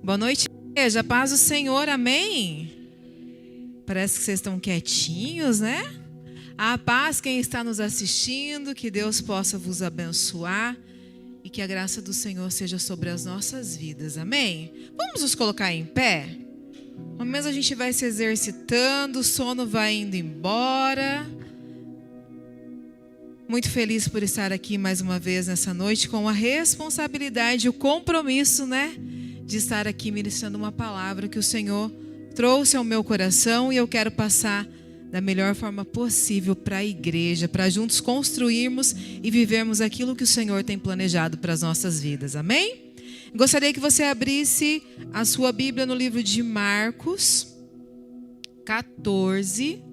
Boa noite, igreja. Paz do Senhor, amém? Parece que vocês estão quietinhos, né? A paz quem está nos assistindo, que Deus possa vos abençoar e que a graça do Senhor seja sobre as nossas vidas, amém? Vamos nos colocar em pé? Pelo menos a gente vai se exercitando, o sono vai indo embora. Muito feliz por estar aqui mais uma vez nessa noite com a responsabilidade e o compromisso, né? De estar aqui ministrando uma palavra que o Senhor trouxe ao meu coração e eu quero passar da melhor forma possível para a igreja, para juntos construirmos e vivermos aquilo que o Senhor tem planejado para as nossas vidas, amém? Gostaria que você abrisse a sua Bíblia no livro de Marcos 14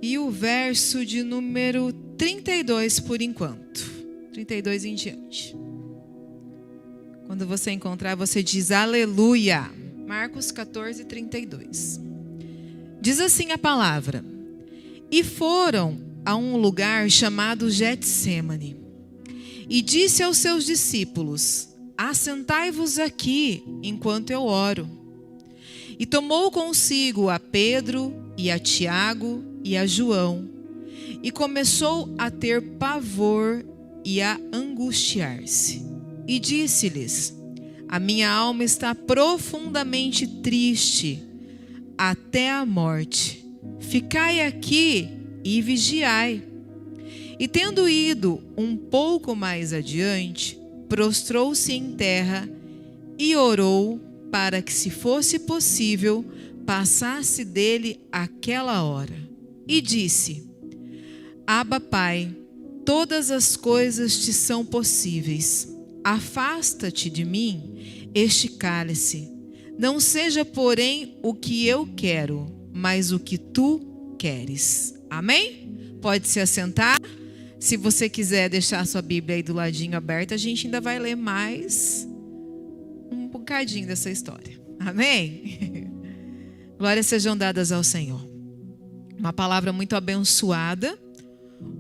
e o verso de número 32 por enquanto, 32 em diante. Quando você encontrar, você diz aleluia. Marcos 14, 32. Diz assim a palavra: E foram a um lugar chamado Getsêmani, e disse aos seus discípulos: Assentai-vos aqui, enquanto eu oro. E tomou consigo a Pedro, e a Tiago, e a João, e começou a ter pavor e a angustiar-se. E disse-lhes: A minha alma está profundamente triste, até a morte. Ficai aqui e vigiai. E tendo ido um pouco mais adiante, prostrou-se em terra e orou para que, se fosse possível, passasse dele aquela hora. E disse: Abba, Pai, todas as coisas te são possíveis. Afasta-te de mim este cálice. Não seja, porém, o que eu quero, mas o que tu queres. Amém? Pode se assentar. Se você quiser deixar a sua Bíblia aí do ladinho aberta, a gente ainda vai ler mais um bocadinho dessa história. Amém? Glórias sejam dadas ao Senhor. Uma palavra muito abençoada,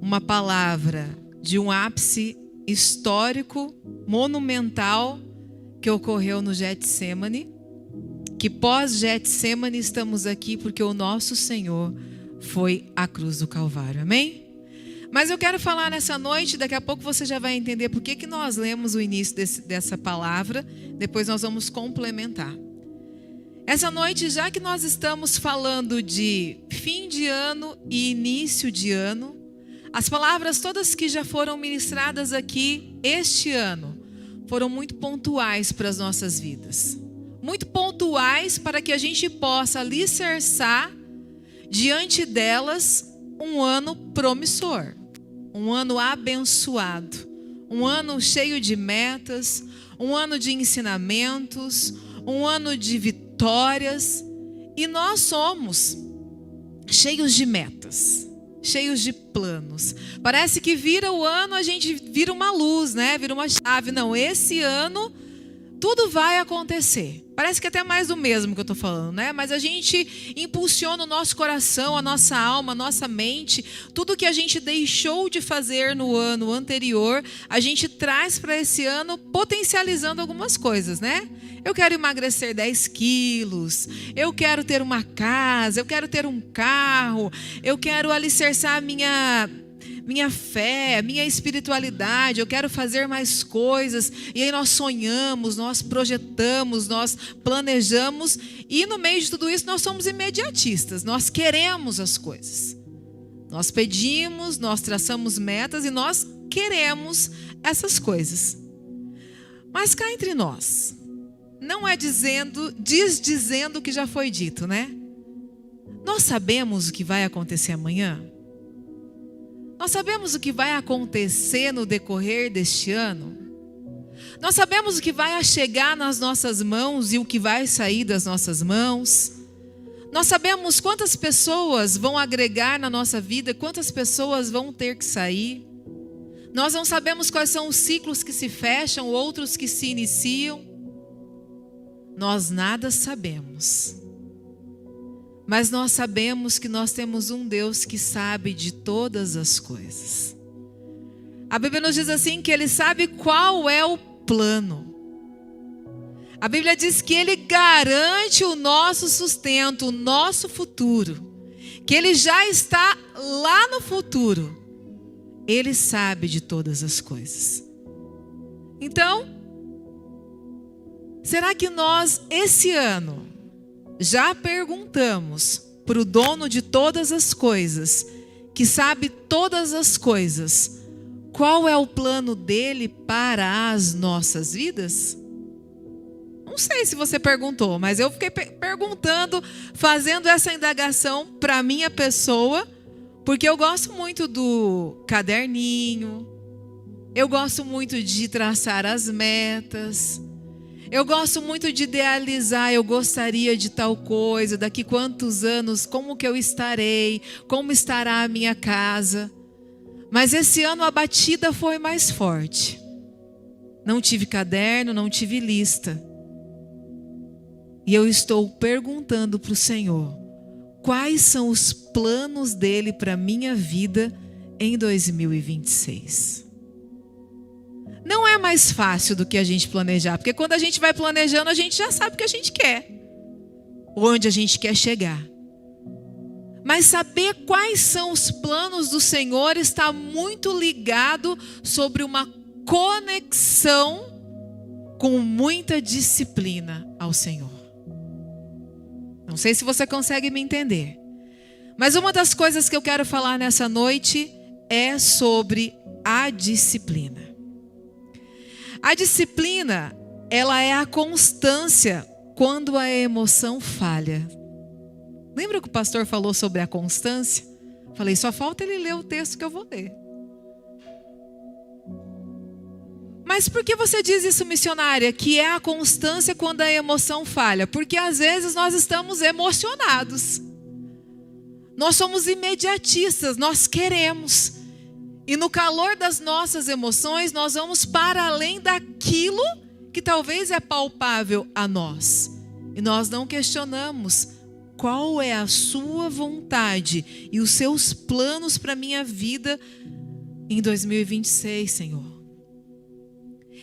uma palavra de um ápice histórico, monumental, que ocorreu no Getsêmani, que pós-Getsêmani estamos aqui porque o nosso Senhor foi à cruz do Calvário, amém? Mas eu quero falar nessa noite, daqui a pouco você já vai entender por que nós lemos o início dessa palavra, depois nós vamos complementar. Essa noite, já que nós estamos falando de fim de ano e início de ano, as palavras todas que já foram ministradas aqui este ano foram muito pontuais para as nossas vidas. Muito pontuais para que a gente possa alicerçar diante delas um ano promissor, um ano abençoado, um ano cheio de metas, um ano de ensinamentos, um ano de vitórias. E nós somos cheios de metas, cheios de planos. Parece que vira o ano, a gente vira uma luz, né? Vira uma chave. Não, esse ano tudo vai acontecer. Parece que até mais do mesmo que eu estou falando, né? Mas a gente impulsiona o nosso coração, a nossa alma, a nossa mente. Tudo que a gente deixou de fazer no ano anterior, a gente traz para esse ano potencializando algumas coisas, né? Eu quero emagrecer 10 quilos, eu quero ter uma casa, eu quero ter um carro, eu quero alicerçar a minha fé, minha espiritualidade, eu quero fazer mais coisas. E aí nós sonhamos, nós projetamos, nós planejamos, e no meio de tudo isso nós somos imediatistas, nós queremos as coisas. Nós pedimos, nós traçamos metas e nós queremos essas coisas. Mas cá entre nós, não é desdizendo o que já foi dito, né? Nós sabemos o que vai acontecer amanhã? Nós sabemos o que vai acontecer no decorrer deste ano? Nós sabemos o que vai chegar nas nossas mãos e o que vai sair das nossas mãos? Nós sabemos quantas pessoas vão agregar na nossa vida, quantas pessoas vão ter que sair? Nós não sabemos quais são os ciclos que se fecham, outros que se iniciam. Nós nada sabemos. Mas nós sabemos que nós temos um Deus que sabe de todas as coisas. A Bíblia nos diz assim que Ele sabe qual é o plano. A Bíblia diz que Ele garante o nosso sustento, o nosso futuro. Que Ele já está lá no futuro. Ele sabe de todas as coisas. Então, será que nós, esse ano, já perguntamos para o dono de todas as coisas, que sabe todas as coisas, qual é o plano dele para as nossas vidas? Não sei se você perguntou, mas eu fiquei perguntando, fazendo essa indagação para a minha pessoa, porque eu gosto muito do caderninho, eu gosto muito de traçar as metas, eu gosto muito de idealizar, eu gostaria de tal coisa, daqui quantos anos, como que eu estarei, como estará a minha casa. Mas esse ano a batida foi mais forte. Não tive caderno, não tive lista. E eu estou perguntando para o Senhor, quais são os planos dele para a minha vida em 2026? Não é mais fácil do que a gente planejar, porque quando a gente vai planejando, a gente já sabe o que a gente quer, onde a gente quer chegar. Mas saber quais são os planos do Senhor está muito ligado sobre uma conexão com muita disciplina ao Senhor. Não sei se você consegue me entender. Mas uma das coisas que eu quero falar nessa noite é sobre a disciplina. A disciplina, ela é a constância quando a emoção falha. Lembra que o pastor falou sobre a constância? Falei, só falta ele ler o texto que eu vou ler. Mas por que você diz isso, missionária? Que é a constância quando a emoção falha? Porque às vezes nós estamos emocionados. Nós somos imediatistas, nós queremos. E no calor das nossas emoções, nós vamos para além daquilo que talvez é palpável a nós. E nós não questionamos qual é a sua vontade e os seus planos para a minha vida em 2026, Senhor.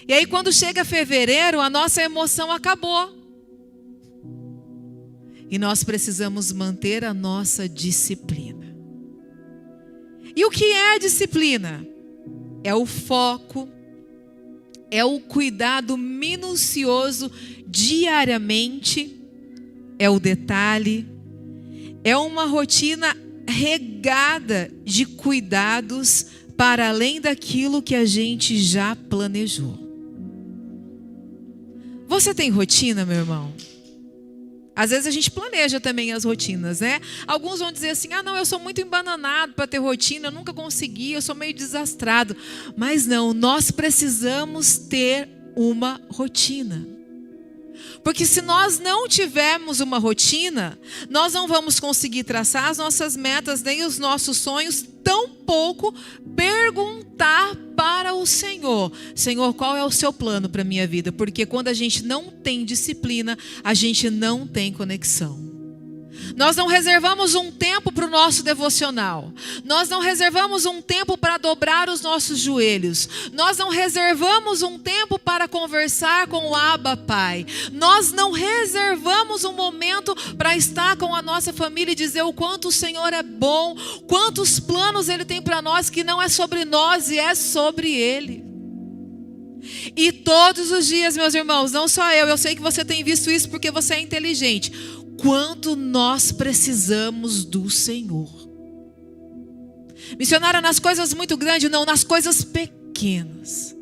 E aí quando chega fevereiro, a nossa emoção acabou. E nós precisamos manter a nossa disciplina. E o que é a disciplina? É o foco, é o cuidado minucioso diariamente, é o detalhe, é uma rotina regada de cuidados para além daquilo que a gente já planejou. Você tem rotina, meu irmão? Às vezes a gente planeja também as rotinas, né? Alguns vão dizer assim, não, eu sou muito embananado para ter rotina, eu nunca consegui, eu sou meio desastrado. Mas não, nós precisamos ter uma rotina. Porque se nós não tivermos uma rotina, nós não vamos conseguir traçar as nossas metas, nem os nossos sonhos, tampouco perguntar para o Senhor, Senhor, qual é o seu plano para a minha vida? Porque quando a gente não tem disciplina, a gente não tem conexão. Nós não reservamos um tempo para o nosso devocional. Nós não reservamos um tempo para dobrar os nossos joelhos. Nós não reservamos um tempo para conversar com o Abba Pai. Nós não reservamos um momento para estar com a nossa família e dizer o quanto o Senhor é bom, quantos planos Ele tem para nós que não é sobre nós e é sobre Ele. E todos os dias, meus irmãos, não só eu sei que você tem visto isso porque você é inteligente. Quanto nós precisamos do Senhor. Missionária, nas coisas muito grandes, não, nas coisas pequenas.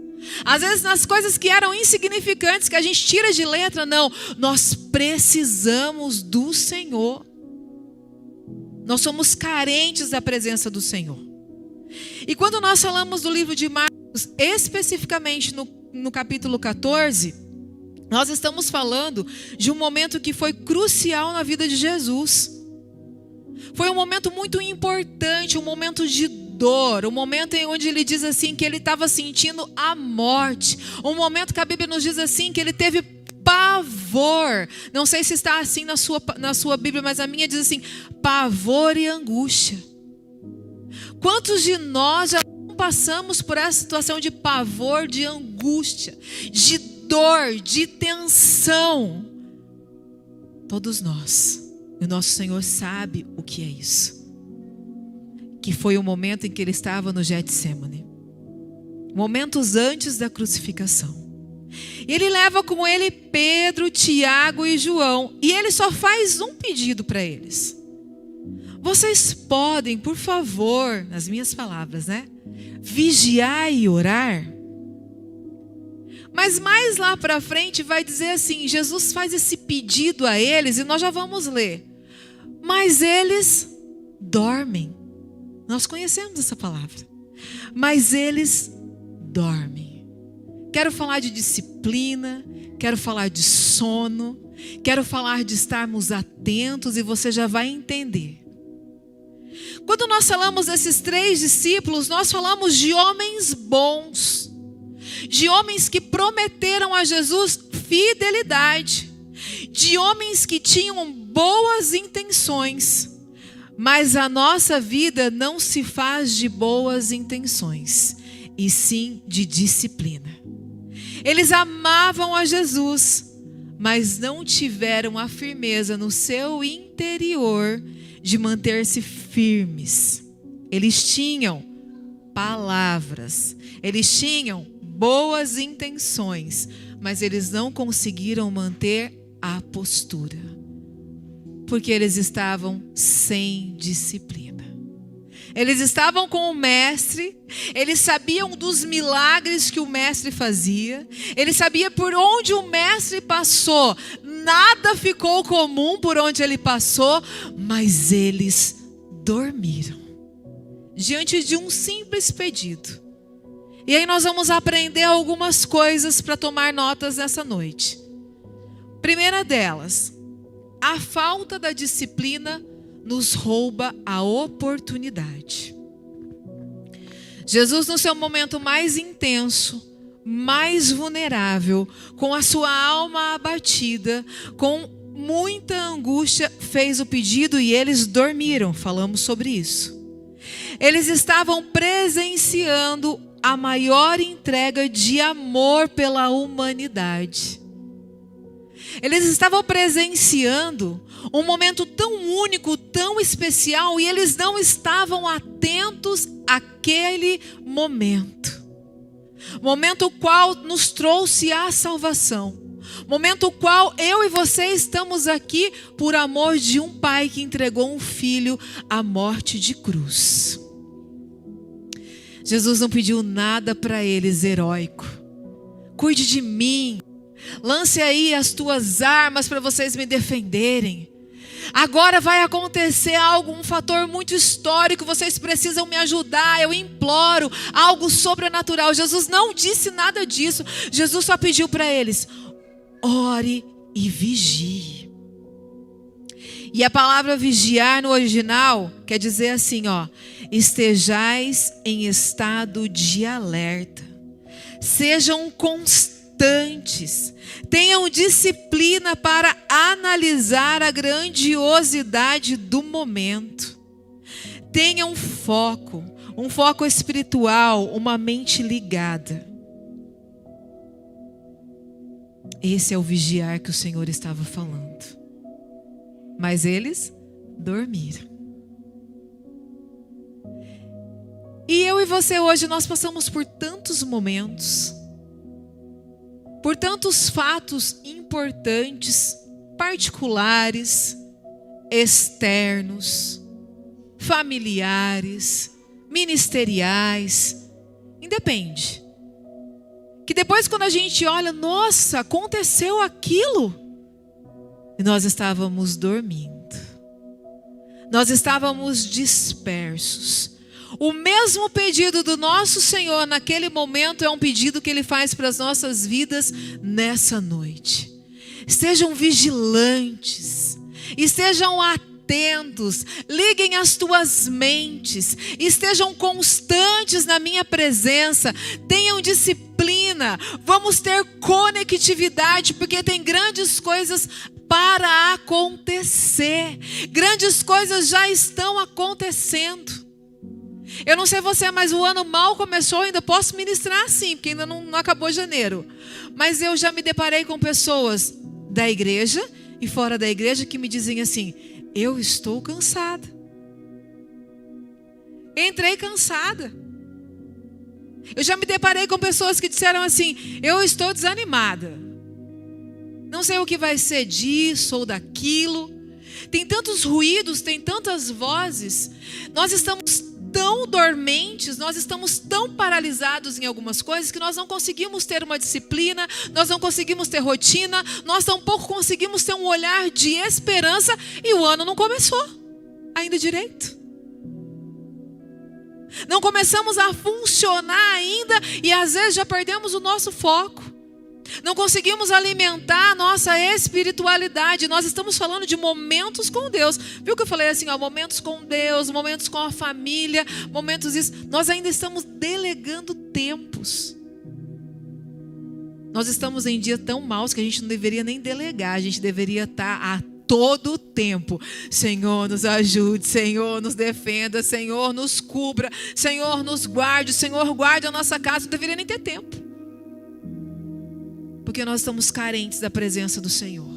Às vezes nas coisas que eram insignificantes, que a gente tira de letra, não. Nós precisamos do Senhor. Nós somos carentes da presença do Senhor. E quando nós falamos do livro de Marcos, especificamente no capítulo 14... nós estamos falando de um momento que foi crucial na vida de Jesus. Foi um momento muito importante, um momento de dor, um momento em onde ele diz assim que ele estava sentindo a morte. Um momento que a Bíblia nos diz assim que ele teve pavor. Não sei se está assim na sua Bíblia, mas a minha diz assim, pavor e angústia. Quantos de nós já passamos por essa situação de pavor, de angústia, de dor dor, de tensão. Todos nós. E o nosso Senhor sabe o que é isso. Que foi o momento em que ele estava no Getsemane. Momentos antes da crucificação. E ele leva com ele Pedro, Tiago e João. E ele só faz um pedido para eles. Vocês podem, por favor, nas minhas palavras, né? Vigiar e orar. Mas mais lá para frente vai dizer assim, Jesus faz esse pedido a eles e nós já vamos ler. Mas eles dormem. Nós conhecemos essa palavra. Mas eles dormem. Quero falar de disciplina, quero falar de sono, quero falar de estarmos atentos e você já vai entender. Quando nós falamos desses 3 discípulos, nós falamos de homens bons, de homens que prometeram a Jesus fidelidade, de homens que tinham boas intenções, mas a nossa vida não se faz de boas intenções, e sim de disciplina. Eles amavam a Jesus, mas não tiveram a firmeza no seu interior de manter-se firmes. Eles tinham palavras, eles tinham boas intenções, mas eles não conseguiram manter a postura, porque eles estavam sem disciplina. Eles estavam com o mestre, eles sabiam dos milagres que o mestre fazia, eles sabiam por onde o mestre passou, nada ficou comum por onde ele passou, mas eles dormiram diante de um simples pedido. E aí nós vamos aprender algumas coisas para tomar notas nessa noite. Primeira delas, a falta da disciplina nos rouba a oportunidade. Jesus, no seu momento mais intenso, mais vulnerável, com a sua alma abatida, com muita angústia, fez o pedido e eles dormiram. Falamos sobre isso. Eles estavam presenciando a maior entrega de amor pela humanidade. Eles estavam presenciando um momento tão único, tão especial, e eles não estavam atentos àquele momento. Momento qual nos trouxe a salvação. Momento qual eu e você estamos aqui por amor de um pai que entregou um filho à morte de cruz. Jesus não pediu nada para eles heróico. Cuide de mim. Lance aí as tuas armas para vocês me defenderem. Agora vai acontecer algo, um fator muito histórico, vocês precisam me ajudar, eu imploro, algo sobrenatural. Jesus não disse nada disso. Jesus só pediu para eles: ore e vigie. E a palavra vigiar no original quer dizer assim, ó: estejais em estado de alerta, sejam constantes, tenham disciplina para analisar a grandiosidade do momento, tenham um foco espiritual, uma mente ligada. Esse é o vigiar que o Senhor estava falando. Mas eles dormiram. E eu e você hoje, nós passamos por tantos momentos, por tantos fatos importantes, particulares, externos, familiares, ministeriais, independe. Que depois quando a gente olha, nossa, aconteceu aquilo, e nós estávamos dormindo, nós estávamos dispersos. O mesmo pedido do nosso Senhor naquele momento é um pedido que Ele faz para as nossas vidas nessa noite. Estejam vigilantes, estejam atentos, liguem as tuas mentes, estejam constantes na minha presença, tenham disciplina, vamos ter conectividade, porque tem grandes coisas para acontecer, grandes coisas já estão acontecendo. Eu não sei você, mas o ano mal começou, ainda posso ministrar sim, porque ainda não acabou janeiro. Mas eu já me deparei com pessoas da igreja e fora da igreja que me dizem assim: eu estou cansada. Entrei cansada. Eu já me deparei com pessoas que disseram assim: eu estou desanimada. Não sei o que vai ser disso ou daquilo. Tem tantos ruídos, tem tantas vozes. Nós estamos tão dormentes, nós estamos tão paralisados em algumas coisas que nós não conseguimos ter uma disciplina, nós não conseguimos ter rotina, nós tampouco conseguimos ter um olhar de esperança e o ano não começou ainda direito. Não começamos a funcionar ainda e às vezes já perdemos o nosso foco. Não conseguimos alimentar a nossa espiritualidade. Nós estamos falando de momentos com Deus. Viu que eu falei assim, ó, momentos com Deus, momentos com a família, momentos isso. Nós ainda estamos delegando tempos. Nós estamos em dias tão maus que a gente não deveria nem delegar. A gente deveria estar a todo tempo: Senhor, nos ajude, Senhor, nos defenda, Senhor, nos cubra, Senhor, nos guarde, Senhor, guarde a nossa casa. Não deveria nem ter tempo. Porque nós estamos carentes da presença do Senhor.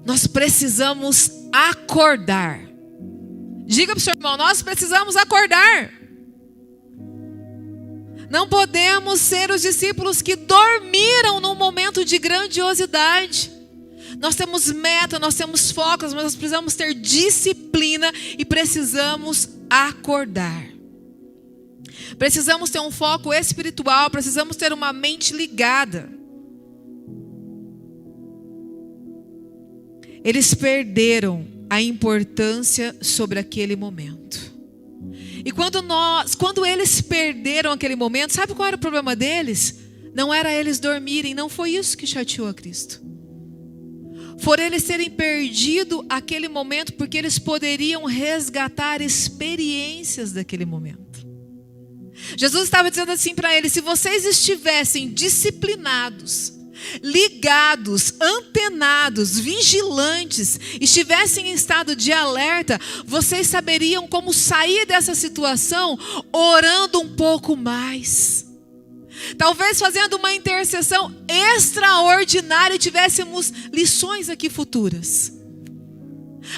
Nós precisamos acordar. Diga para o seu irmão: nós precisamos acordar. Não podemos ser os discípulos que dormiram num momento de grandiosidade. Nós temos meta, nós temos focos, mas nós precisamos ter disciplina e precisamos acordar. Precisamos ter um foco espiritual, precisamos ter uma mente ligada. Eles perderam a importância sobre aquele momento. E quando eles perderam aquele momento, sabe qual era o problema deles? Não era eles dormirem, não foi isso que chateou a Cristo. Foi eles terem perdido aquele momento, porque eles poderiam resgatar experiências daquele momento. Jesus estava dizendo assim para eles: se vocês estivessem disciplinados, ligados, antenados, vigilantes, estivessem em estado de alerta, vocês saberiam como sair dessa situação orando um pouco mais. Talvez fazendo uma intercessão extraordinária e tivéssemos lições aqui futuras.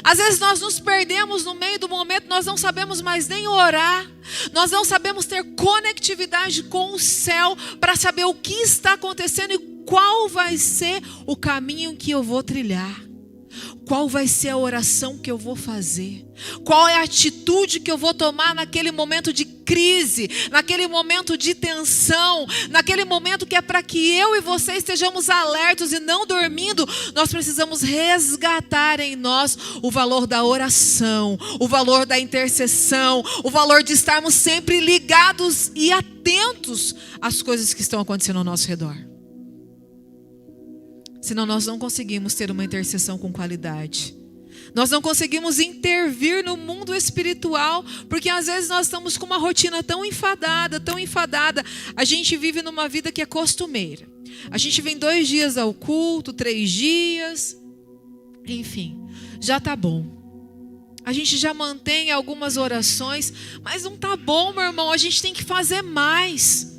Às vezes nós nos perdemos no meio do momento, nós não sabemos mais nem orar, nós não sabemos ter conectividade com o céu para saber o que está acontecendo e qual vai ser o caminho que eu vou trilhar. Qual vai ser a oração que eu vou fazer? Qual é a atitude que eu vou tomar naquele momento de crise, naquele momento de tensão, naquele momento que é para que eu e você estejamos alertos e não dormindo? Nós precisamos resgatar em nós o valor da oração, o valor da intercessão, o valor de estarmos sempre ligados e atentos às coisas que estão acontecendo ao nosso redor. Senão nós não conseguimos ter uma intercessão com qualidade. Nós não conseguimos intervir no mundo espiritual, porque às vezes nós estamos com uma rotina tão enfadada, tão enfadada. A gente vive numa vida que é costumeira. A gente vem 2 dias ao culto, 3 dias, enfim, já tá bom. A gente já mantém algumas orações, mas não tá bom, meu irmão, a gente tem que fazer mais.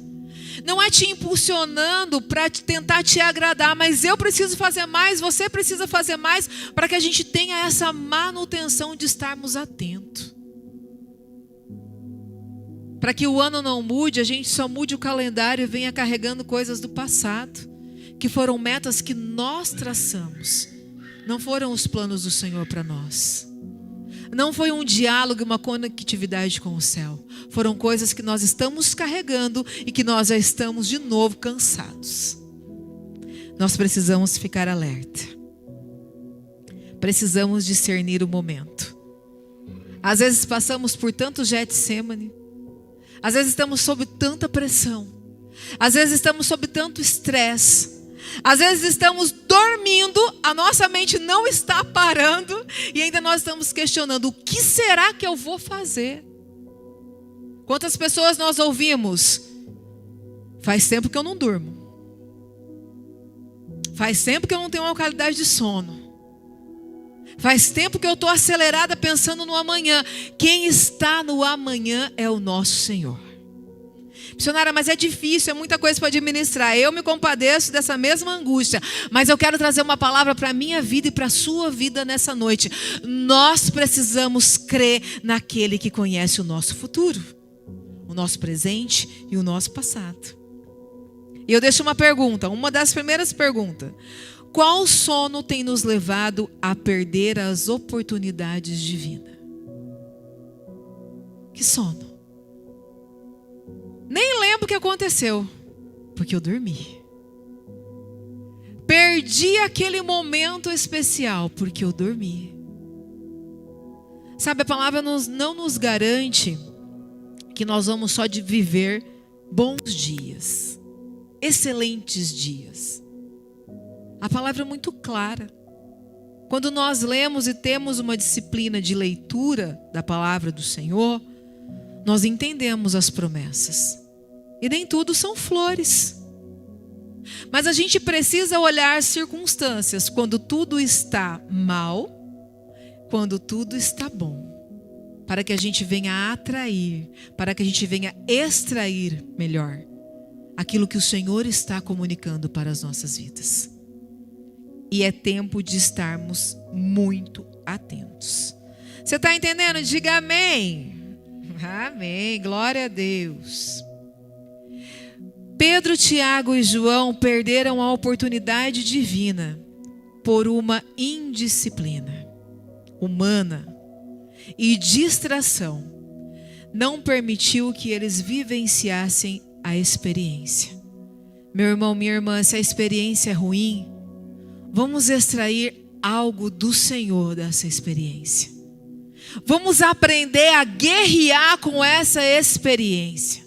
Não é te impulsionando para tentar te agradar, mas eu preciso fazer mais, você precisa fazer mais, para que a gente tenha essa manutenção de estarmos atentos. Para que o ano não mude, a gente só mude o calendário e venha carregando coisas do passado, que foram metas que nós traçamos, não foram os planos do Senhor para nós. Não foi um diálogo, uma conectividade com o céu. Foram coisas que nós estamos carregando e que nós já estamos de novo cansados. Nós precisamos ficar alerta. Precisamos discernir o momento. Às vezes passamos por tanto Getsemane. Às vezes estamos sob tanta pressão. Às vezes estamos sob tanto estresse. Às vezes estamos dormindo, a nossa mente não está parando e ainda nós estamos questionando: o que será que eu vou fazer? Quantas pessoas nós ouvimos? Faz tempo que eu não durmo. Faz tempo que eu não tenho uma qualidade de sono. Faz tempo que eu estou acelerada pensando no amanhã. Quem está no amanhã é o nosso Senhor. Missionária, mas é difícil, é muita coisa para administrar. Eu me compadeço dessa mesma angústia, mas eu quero trazer uma palavra para a minha vida e para a sua vida nessa noite. Nós precisamos crer naquele que conhece o nosso futuro, o nosso presente e o nosso passado. E eu deixo uma pergunta, uma das primeiras perguntas. Qual sono tem nos levado a perder as oportunidades divinas? Que sono? Nem lembro o que aconteceu, porque eu dormi. Perdi aquele momento especial, porque eu dormi. Sabe, a palavra não nos garante que nós vamos só de viver bons dias, excelentes dias. A palavra é muito clara. Quando nós lemos e temos uma disciplina de leitura da palavra do Senhor, nós entendemos as promessas. E nem tudo são flores. Mas a gente precisa olhar as circunstâncias, quando tudo está mal, quando tudo está bom, para que a gente venha atrair, para que a gente venha extrair melhor aquilo que o Senhor está comunicando para as nossas vidas. E é tempo de estarmos muito atentos. Você está entendendo? Diga amém. Amém, glória a Deus. Pedro, Tiago e João perderam a oportunidade divina por uma indisciplina humana e distração. Não permitiu que eles vivenciassem a experiência. Meu irmão, minha irmã, se a experiência é ruim, vamos extrair algo do Senhor dessa experiência. Vamos aprender a guerrear com essa experiência.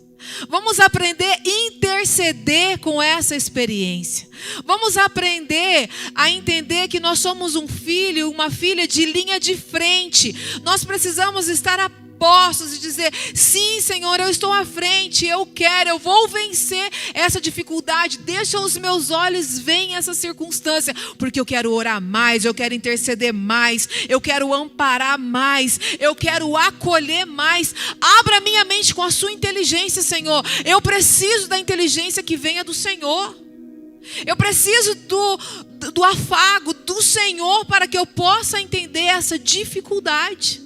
Vamos aprender a interceder com essa experiência. Vamos aprender a entender que nós somos um filho, uma filha de linha de frente. Nós precisamos estar a postos e dizer: sim, Senhor, eu estou à frente, eu vou vencer essa dificuldade. Deixa os meus olhos verem essa circunstância, porque eu quero orar mais, eu quero interceder mais, eu quero amparar mais, eu quero acolher mais. Abra minha mente com a sua inteligência, Senhor. Eu preciso da inteligência que venha do Senhor. Eu preciso do afago do Senhor para que eu possa entender essa dificuldade.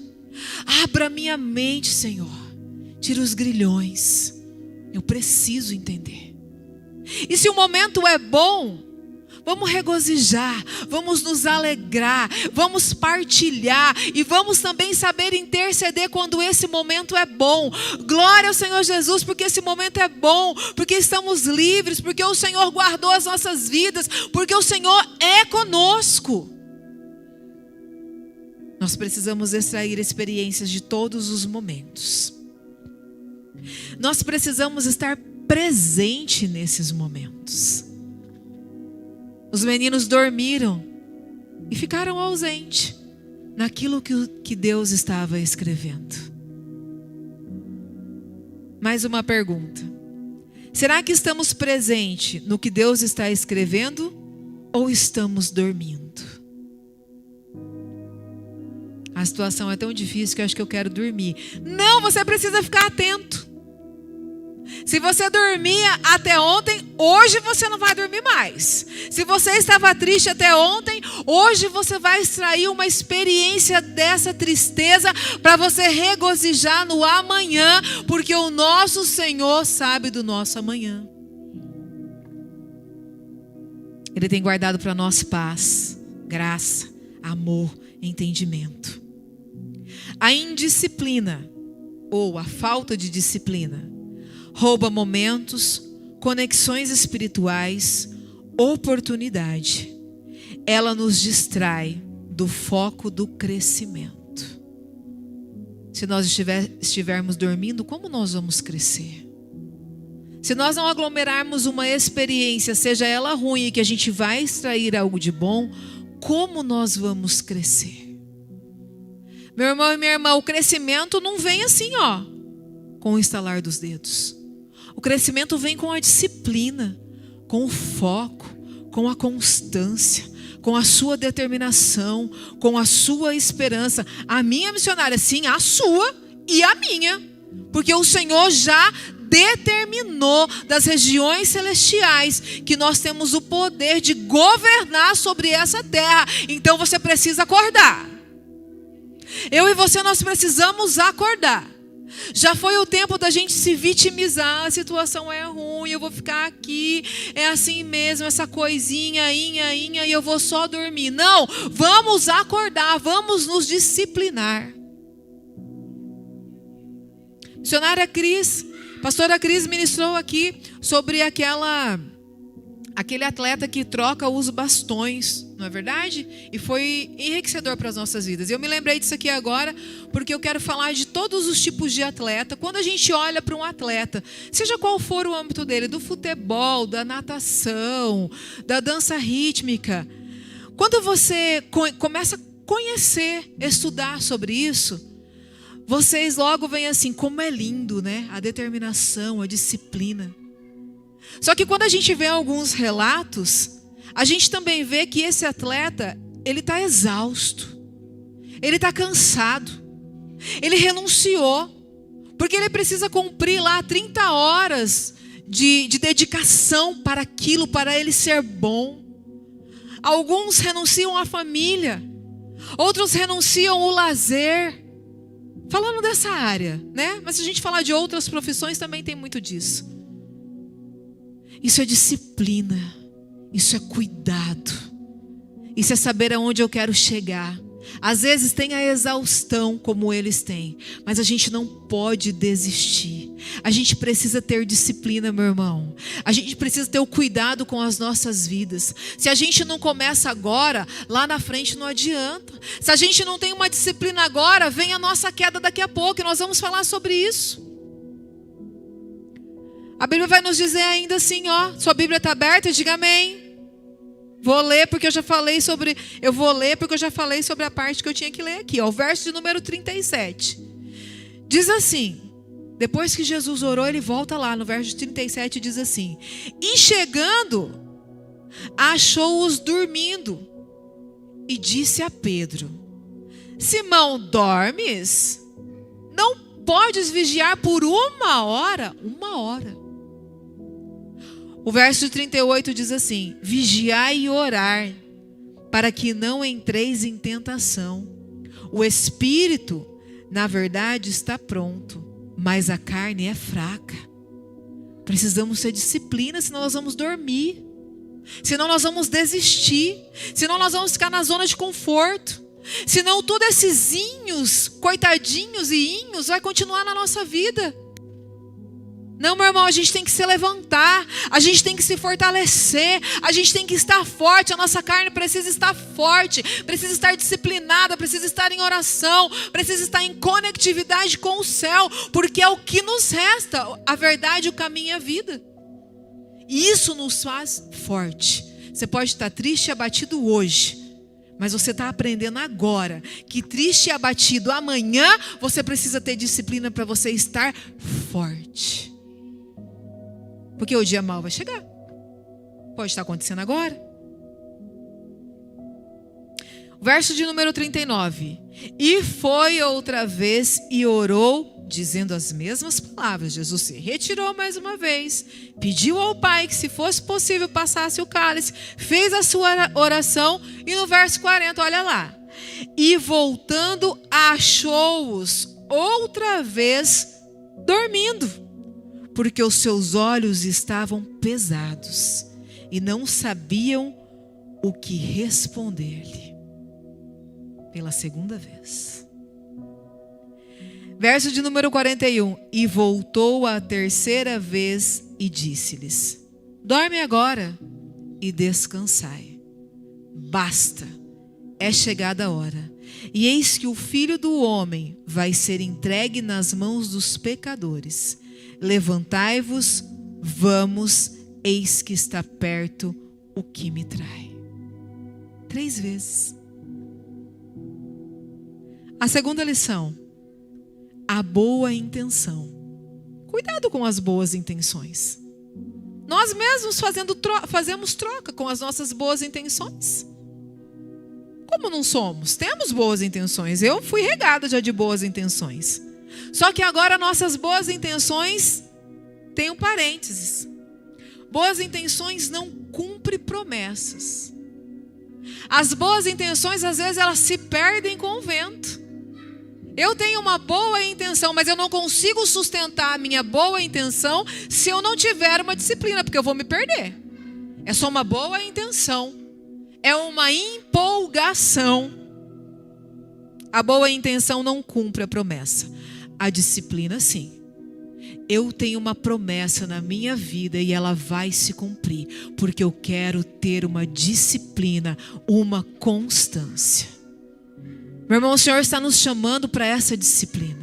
Abra minha mente, Senhor. Tira os grilhões. Eu preciso entender. E se o momento é bom, vamos regozijar, vamos nos alegrar, vamos partilhar e vamos também saber interceder quando esse momento é bom. Glória ao Senhor Jesus, porque esse momento é bom, porque estamos livres, porque o Senhor guardou as nossas vidas, porque o Senhor é conosco. Nós precisamos extrair experiências de todos os momentos. Nós precisamos estar presente nesses momentos. Os meninos dormiram e ficaram ausentes naquilo que Deus estava escrevendo. Mais uma pergunta. Será que estamos presentes no que Deus está escrevendo ou estamos dormindo? A situação é tão difícil que eu acho que eu quero dormir. Não, você precisa ficar atento. Se você dormia até ontem, hoje você não vai dormir mais. Se você estava triste até ontem, hoje você vai extrair uma experiência dessa tristeza para você regozijar no amanhã, porque o nosso Senhor sabe do nosso amanhã. Ele tem guardado para nós paz, graça, amor, entendimento. A indisciplina ou a falta de disciplina rouba momentos, conexões espirituais, oportunidade. Ela nos distrai do foco do crescimento. Se nós estivermos dormindo, como nós vamos crescer? Se nós não aglomerarmos uma experiência, seja ela ruim, e que a gente vai extrair algo de bom, como nós vamos crescer? Meu irmão e minha irmã, o crescimento não vem assim, com o estalar dos dedos. O crescimento vem com a disciplina, com o foco, com a constância, com a sua determinação, com a sua esperança. A minha missionária, sim, a sua e a minha. Porque o Senhor já determinou das regiões celestiais que nós temos o poder de governar sobre essa terra. Então você precisa acordar. Eu e você, nós precisamos acordar. Já foi o tempo da gente se vitimizar. A situação é ruim, eu vou ficar aqui, é assim mesmo, essa coisinha, e eu vou só dormir. Não, vamos acordar, vamos nos disciplinar. Missionária Cris, pastora Cris ministrou aqui sobre aquele atleta que troca os bastões, não é verdade? E foi enriquecedor para as nossas vidas. Eu me lembrei disso aqui agora, porque eu quero falar de todos os tipos de atleta. Quando a gente olha para um atleta, seja qual for o âmbito dele, do futebol, da natação, da dança rítmica, quando você começa a conhecer, estudar sobre isso, vocês logo veem assim, como é lindo, né? A determinação, a disciplina. Só que quando a gente vê alguns relatos, a gente também vê que esse atleta, ele está exausto, ele está cansado, ele renunciou, porque ele precisa cumprir lá 30 horas de dedicação para aquilo, para ele ser bom. Alguns renunciam à família, outros renunciam ao lazer. Falando dessa área, né? Mas se a gente falar de outras profissões, também tem muito disso. Isso é disciplina, isso é cuidado, isso é saber aonde eu quero chegar. Às vezes tem a exaustão como eles têm, mas a gente não pode desistir. A gente precisa ter disciplina, meu irmão. A gente precisa ter o cuidado com as nossas vidas. Se a gente não começa agora, lá na frente não adianta. Se a gente não tem uma disciplina agora, vem a nossa queda daqui a pouco, e nós vamos falar sobre isso. A Bíblia vai nos dizer ainda assim, ó, sua Bíblia está aberta? Diga amém. Vou ler porque eu já falei sobre a parte que eu tinha que ler aqui, ó, o verso de número 37. Diz assim, depois que Jesus orou, ele volta lá no verso 37 e diz assim: e chegando, achou-os dormindo e disse a Pedro: Simão, dormes? Não podes vigiar por uma hora? Uma hora. O verso 38 diz assim: vigiai e orar, para que não entreis em tentação. O espírito, na verdade, está pronto, mas a carne é fraca. Precisamos ter disciplina, senão nós vamos dormir. Senão nós vamos desistir. Senão nós vamos ficar na zona de conforto. Senão todos esses inhos, coitadinhos e inhos, vai continuar na nossa vida. Não, meu irmão, a gente tem que se levantar, a gente tem que se fortalecer, a gente tem que estar forte, a nossa carne precisa estar forte, precisa estar disciplinada, precisa estar em oração, precisa estar em conectividade com o céu, porque é o que nos resta, a verdade, o caminho e a vida. E isso nos faz forte. Você pode estar triste e abatido hoje, mas você está aprendendo agora que triste e abatido amanhã, você precisa ter disciplina para você estar forte. Porque o dia mau vai chegar. Pode estar acontecendo agora. Verso de número 39. E foi outra vez e orou, dizendo as mesmas palavras. Jesus se retirou mais uma vez, pediu ao Pai que, se fosse possível, passasse o cálice, fez a sua oração. E no verso 40, olha lá. E voltando, achou-os outra vez dormindo, porque os seus olhos estavam pesados e não sabiam o que responder-lhe. Pela segunda vez. Verso de número 41. E voltou a terceira vez e disse-lhes: dorme agora e descansai. Basta, é chegada a hora. E eis que o Filho do Homem vai ser entregue nas mãos dos pecadores. Levantai-vos, vamos, eis que está perto o que me trai. 3 vezes. A segunda lição: a boa intenção. Cuidado com as boas intenções. Nós mesmos fazemos troca com as nossas boas intenções. Como não somos? Temos boas intenções. Eu fui regada já de boas intenções. Só que agora nossas boas intenções têm um parênteses. Boas intenções não cumprem promessas. As boas intenções, às vezes, elas se perdem com o vento. Eu tenho uma boa intenção, mas eu não consigo sustentar a minha boa intenção se eu não tiver uma disciplina, porque eu vou me perder. É só uma boa intenção. É uma empolgação. A boa intenção não cumpre a promessa. A disciplina, sim. Eu tenho uma promessa na minha vida e ela vai se cumprir, porque eu quero ter uma disciplina, uma constância. Meu irmão, o Senhor está nos chamando para essa disciplina.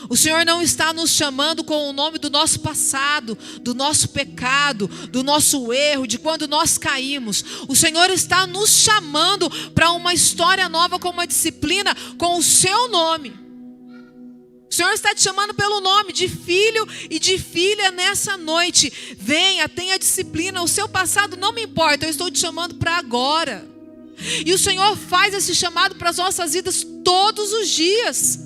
O Senhor não está nos chamando com o nome do nosso passado, do nosso pecado, do nosso erro, de quando nós caímos. O Senhor está nos chamando para uma história nova, com uma disciplina, com o seu nome. O Senhor está te chamando pelo nome de filho e de filha nessa noite. Venha, tenha disciplina. O seu passado não me importa, eu estou te chamando para agora. E o Senhor faz esse chamado para as nossas vidas todos os dias.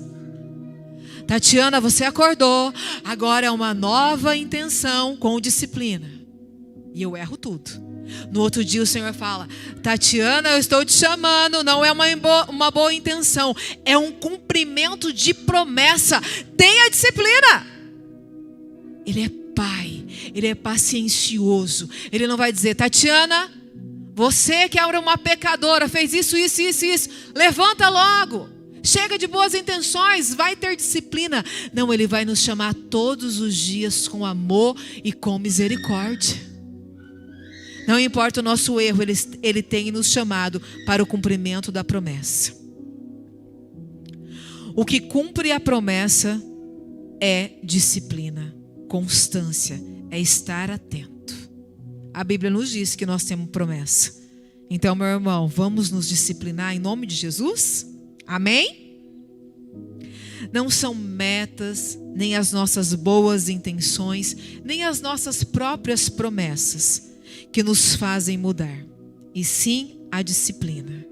Tatiana, você acordou, agora é uma nova intenção com disciplina. E eu erro tudo. No outro dia o Senhor fala: Tatiana, eu estou te chamando, não é uma boa intenção, é um cumprimento de promessa. Tenha disciplina. Ele é pai, ele é paciencioso. Ele não vai dizer: Tatiana, você que era uma pecadora, fez isso, levanta logo. Chega de boas intenções, vai ter disciplina. Não, ele vai nos chamar todos os dias com amor e com misericórdia. Não importa o nosso erro, ele tem nos chamado para o cumprimento da promessa. O que cumpre a promessa é disciplina, constância, é estar atento. A Bíblia nos diz que nós temos promessa. Então, meu irmão, vamos nos disciplinar em nome de Jesus? Amém? Não são metas, nem as nossas boas intenções, nem as nossas próprias promessas que nos fazem mudar, e sim a disciplina.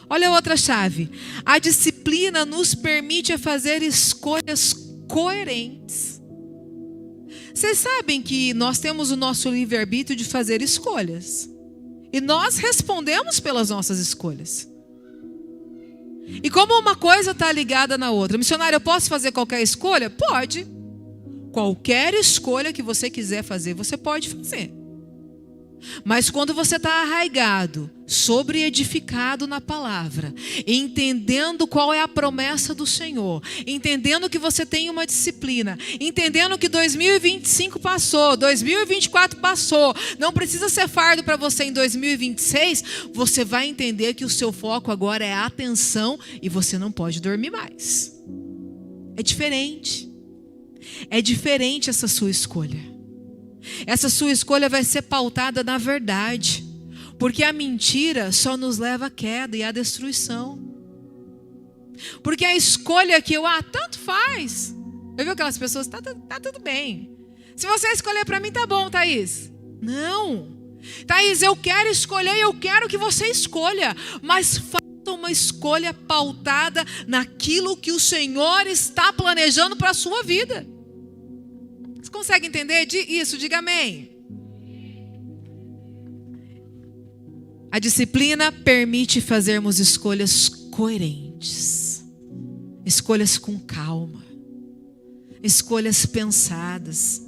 Olha a outra chave. A disciplina nos permite fazer escolhas coerentes. Vocês sabem que nós temos o nosso livre-arbítrio de fazer escolhas. E nós respondemos pelas nossas escolhas. E como uma coisa está ligada na outra. Missionário, eu posso fazer qualquer escolha? Pode. Qualquer escolha que você quiser fazer, você pode fazer. Mas quando você está arraigado, edificado na palavra, entendendo qual é a promessa do Senhor, entendendo que você tem uma disciplina, entendendo que 2025 passou, 2024 passou, não precisa ser fardo para você em 2026, você vai entender que o seu foco agora é a atenção e você não pode dormir mais. É diferente essa sua escolha. Essa sua escolha vai ser pautada na verdade, porque a mentira só nos leva à queda e à destruição. Porque a escolha que tanto faz. Eu vi aquelas pessoas, tá tudo bem. Se você escolher para mim, tá bom, Thaís. Não. Thaís, eu quero escolher e eu quero que você escolha, mas faça uma escolha pautada naquilo que o Senhor está planejando para a sua vida. Você consegue entender isso? Diga amém. A disciplina permite fazermos escolhas coerentes, escolhas com calma, escolhas pensadas,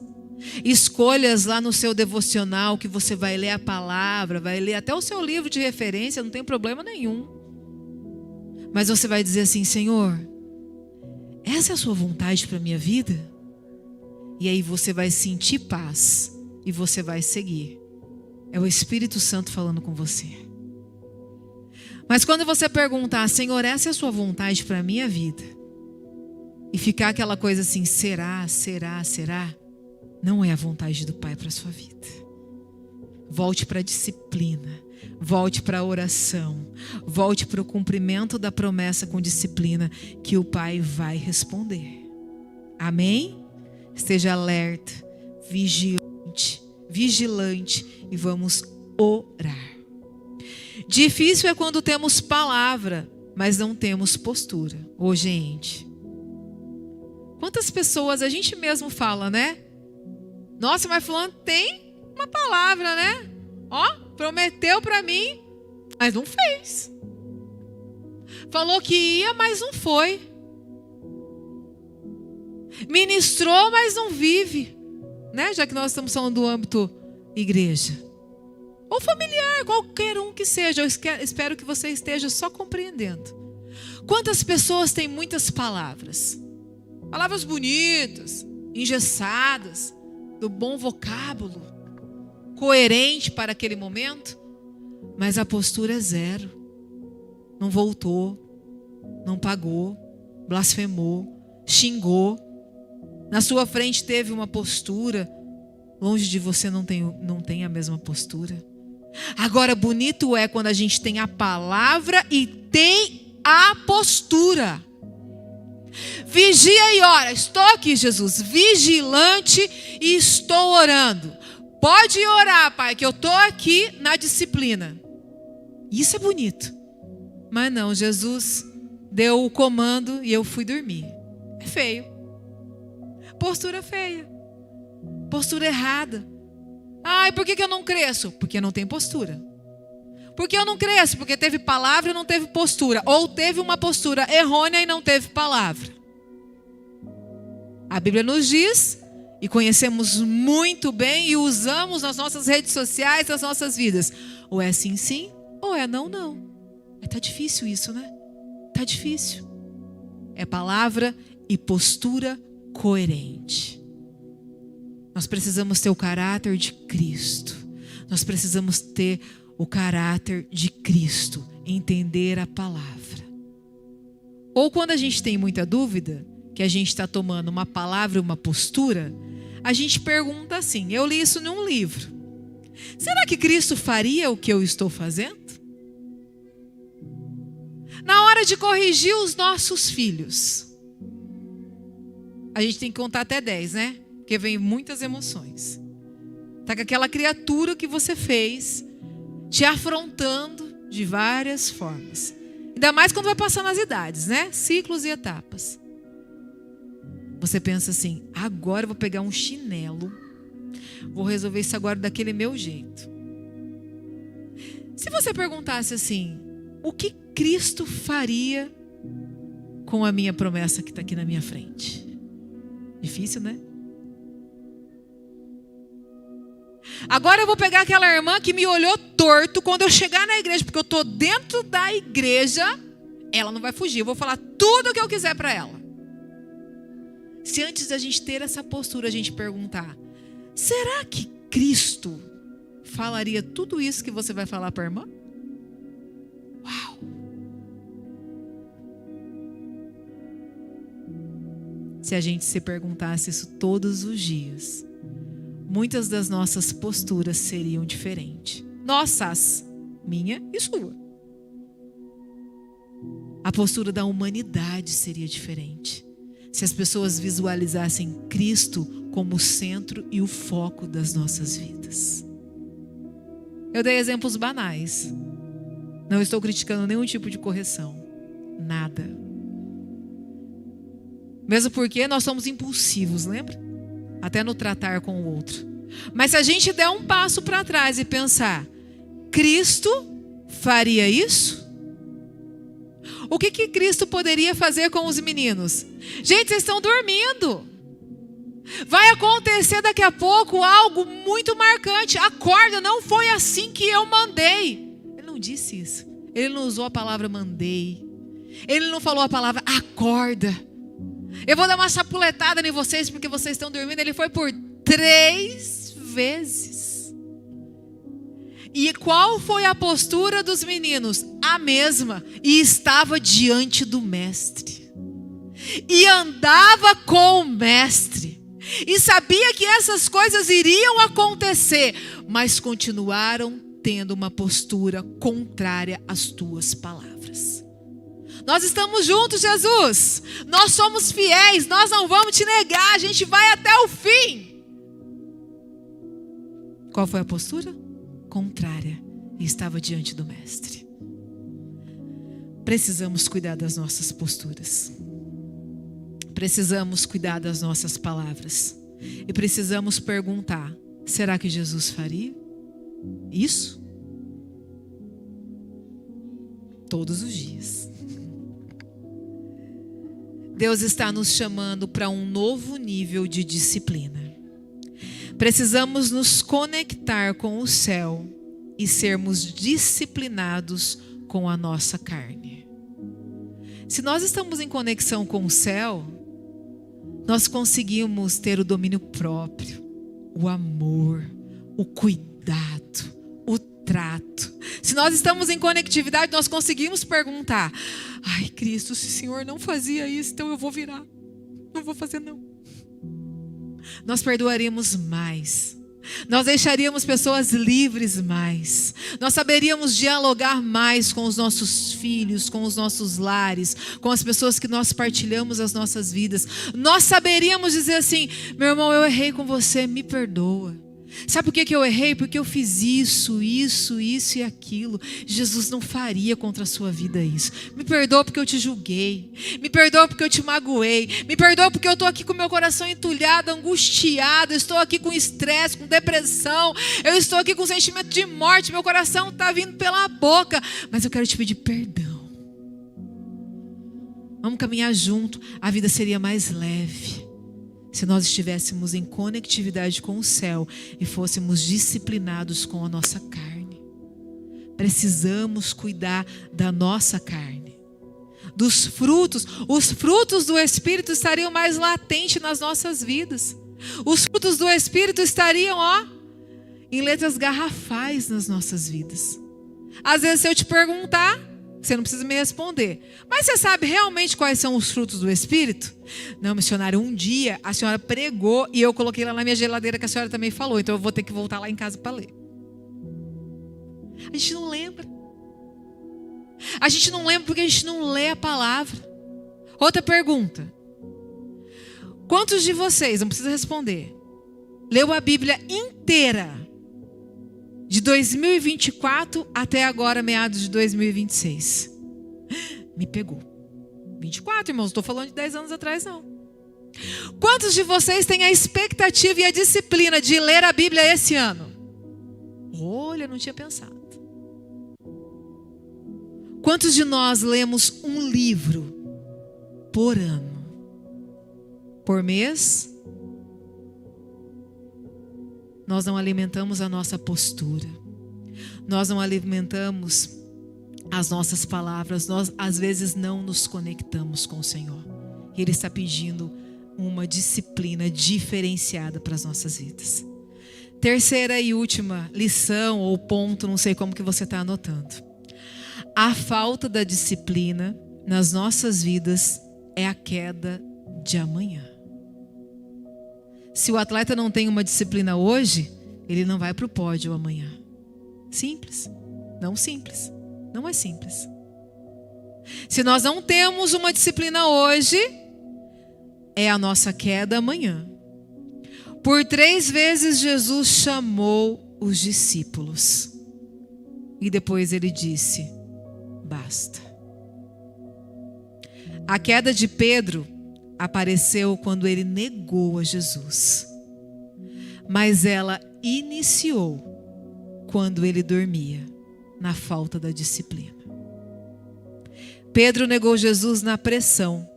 escolhas lá no seu devocional que você vai ler a palavra, vai ler até o seu livro de referência, não tem problema nenhum. Mas você vai dizer assim: Senhor, essa é a sua vontade para a minha vida? E aí você vai sentir paz e você vai seguir. É o Espírito Santo falando com você. Mas quando você perguntar: Senhor, essa é a sua vontade para a minha vida? E ficar aquela coisa assim: será? Não é a vontade do Pai para a sua vida. Volte para a disciplina. Volte para a oração. Volte para o cumprimento da promessa com disciplina, que o Pai vai responder. Amém? Esteja alerta, vigilante e vamos orar. Difícil é quando temos palavra, mas não temos postura. Ô, gente, quantas pessoas a gente mesmo fala, né? Nossa, mas fulano tem uma palavra, né? Ó, prometeu para mim, mas não fez. Falou que ia, mas não foi. Ministrou, mas não vive, né? Já que nós estamos falando do âmbito igreja. Ou familiar, qualquer um que seja. Eu espero que você esteja só compreendendo. Quantas pessoas têm muitas palavras? Palavras bonitas, engessadas, do bom vocábulo, coerente para aquele momento, mas a postura é zero. Não voltou, não pagou, blasfemou, xingou. Na sua frente teve uma postura, longe de você não tem a mesma postura. Agora, bonito é quando a gente tem a palavra e tem a postura. Vigia e ora. Estou aqui, Jesus, vigilante e estou orando. Pode orar, Pai, que eu estou aqui na disciplina. Isso é bonito. Mas não, Jesus deu o comando e eu fui dormir. É feio. Postura feia. Postura errada. Ai, por que eu não cresço? Porque não tem postura. Por que eu não cresço? Porque teve palavra e não teve postura. Ou teve uma postura errônea e não teve palavra. A Bíblia nos diz, e conhecemos muito bem e usamos nas nossas redes sociais, nas nossas vidas. Ou é sim, sim, ou é não, não. Tá difícil isso, né? Tá difícil. É palavra e postura coerente. Nós precisamos ter o caráter de Cristo. Nós precisamos ter o caráter de Cristo. Entender a palavra. Ou quando a gente tem muita dúvida, que a gente está tomando uma palavra e uma postura, a gente pergunta assim, eu li isso num livro. Será que Cristo faria o que eu estou fazendo? Na hora de corrigir os nossos filhos, a gente tem que contar até 10, né? Porque vem muitas emoções. Tá com aquela criatura que você fez, te afrontando de várias formas. Ainda mais quando vai passando as idades, né? Ciclos e etapas. Você pensa assim, agora eu vou pegar um chinelo, vou resolver isso agora daquele meu jeito. Se você perguntasse assim, o que Cristo faria com a minha promessa que está aqui na minha frente? Difícil, né? Agora eu vou pegar aquela irmã que me olhou torto quando eu chegar na igreja, porque eu estou dentro da igreja, ela não vai fugir, eu vou falar tudo o que eu quiser para ela. Se antes da gente ter essa postura, a gente perguntar, será que Cristo falaria tudo isso que você vai falar para a irmã? Uau! Se a gente se perguntasse isso todos os dias, muitas das nossas posturas seriam diferentes. Nossas, minha e sua. A postura da humanidade seria diferente. Se as pessoas visualizassem Cristo como o centro e o foco das nossas vidas. Eu dei exemplos banais. Não estou criticando nenhum tipo de correção. Nada. Mesmo porque nós somos impulsivos, lembra? Até no tratar com o outro. Mas se a gente der um passo para trás e pensar, Cristo faria isso? O que Cristo poderia fazer com os meninos? Gente, vocês estão dormindo. Vai acontecer daqui a pouco algo muito marcante. Acorda, não foi assim que eu mandei. Ele não disse isso. Ele não usou a palavra mandei. Ele não falou a palavra acorda. Eu vou dar uma chapuletada em vocês porque vocês estão dormindo. Ele foi por 3 vezes. E qual foi a postura dos meninos? A mesma. E estava diante do mestre. E andava com o mestre. E sabia que essas coisas iriam acontecer. Mas continuaram tendo uma postura contrária às tuas palavras. Nós estamos juntos, Jesus. Nós somos fiéis. Nós não vamos te negar. A gente vai até o fim. Qual foi a postura? Contrária. e estava diante do Mestre. Precisamos cuidar das nossas posturas. Precisamos cuidar das nossas palavras. E precisamos perguntar: será que Jesus faria isso? Todos os dias. Deus está nos chamando para um novo nível de disciplina. Precisamos nos conectar com o céu e sermos disciplinados com a nossa carne. Se nós estamos em conexão com o céu, nós conseguimos ter o domínio próprio, o amor, o cuidado, o trato. Se nós estamos em conectividade, nós conseguimos perguntar: ai, Cristo, se o Senhor não fazia isso, então eu vou virar. Não vou fazer não. Nós perdoaríamos mais. Nós deixaríamos pessoas livres mais. Nós saberíamos dialogar mais com os nossos filhos, com os nossos lares, com as pessoas que nós partilhamos as nossas vidas. Nós saberíamos dizer assim: meu irmão, eu errei com você, me perdoa. Sabe por que eu errei? Porque eu fiz isso e aquilo. Jesus não faria contra a sua vida isso. Me perdoa porque eu te julguei. Me perdoa porque eu te magoei. Me perdoa porque eu estou aqui com meu coração entulhado, angustiado. Eu estou aqui com estresse, com depressão. Eu estou aqui com sentimento de morte. Meu coração está vindo pela boca. Mas eu quero te pedir perdão. Vamos caminhar junto. A vida seria mais leve se nós estivéssemos em conectividade com o céu e fôssemos disciplinados com a nossa carne. Precisamos cuidar da nossa carne. Dos frutos, os frutos do Espírito estariam mais latentes nas nossas vidas. Os frutos do Espírito estariam, em letras garrafais nas nossas vidas. Às vezes, se eu te perguntar, você não precisa me responder: mas você sabe realmente quais são os frutos do Espírito? Não, missionário, um dia a senhora pregou e eu coloquei lá na minha geladeira que a senhora também falou, então eu vou ter que voltar lá em casa para ler. A gente não lembra. A gente não lembra porque a gente não lê a palavra. Outra pergunta: quantos de vocês, não precisa responder, leu a Bíblia inteira de 2024 até agora, meados de 2026? Me pegou. 24, irmãos, não estou falando de 10 anos atrás, não. Quantos de vocês têm a expectativa e a disciplina de ler a Bíblia esse ano? Olha, não tinha pensado. Quantos de nós lemos um livro por ano? Por mês? Nós não alimentamos a nossa postura. Nós não alimentamos as nossas palavras. Nós, às vezes, não nos conectamos com o Senhor. E Ele está pedindo uma disciplina diferenciada para as nossas vidas. Terceira e última lição ou ponto, não sei como que você está anotando. A falta da disciplina nas nossas vidas é a queda de amanhã. Se o atleta não tem uma disciplina hoje, ele não vai para o pódio amanhã. Simples. Não simples. Não é simples. Se nós não temos uma disciplina hoje, é a nossa queda amanhã. Por 3 vezes Jesus chamou os discípulos. E depois ele disse: basta. A queda de Pedro apareceu quando ele negou a Jesus. Mas ela iniciou quando ele dormia, na falta da disciplina. Pedro negou Jesus na pressão,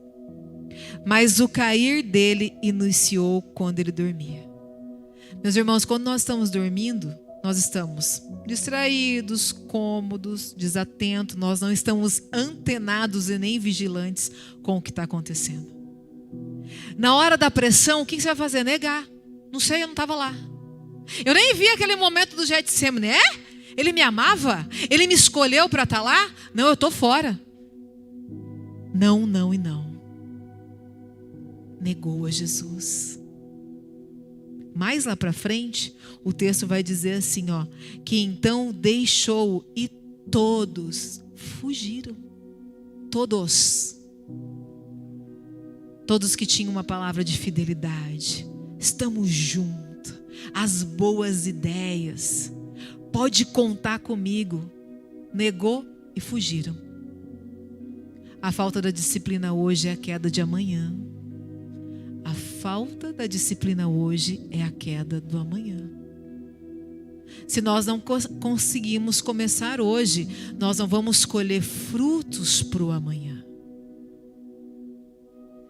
mas o cair dele iniciou quando ele dormia. Meus irmãos, quando nós estamos dormindo, nós estamos distraídos, cômodos, desatentos, nós não estamos antenados e nem vigilantes com o que está acontecendo. Na hora da pressão, o que você vai fazer? Negar. Não sei, eu não estava lá. Eu nem vi aquele momento do Getsemane. Ele me amava? Ele me escolheu para estar lá? Não, eu estou fora. Não, não e não. Negou a Jesus. Mais lá para frente, o texto vai dizer assim, que então deixou e todos fugiram. Todos que tinham uma palavra de fidelidade. Estamos juntos. As boas ideias. pode contar comigo. Negou e fugiram. A falta da disciplina hoje é a queda de amanhã. A falta da disciplina hoje é a queda do amanhã. Se nós não conseguimos começar hoje, nós não vamos colher frutos para o amanhã.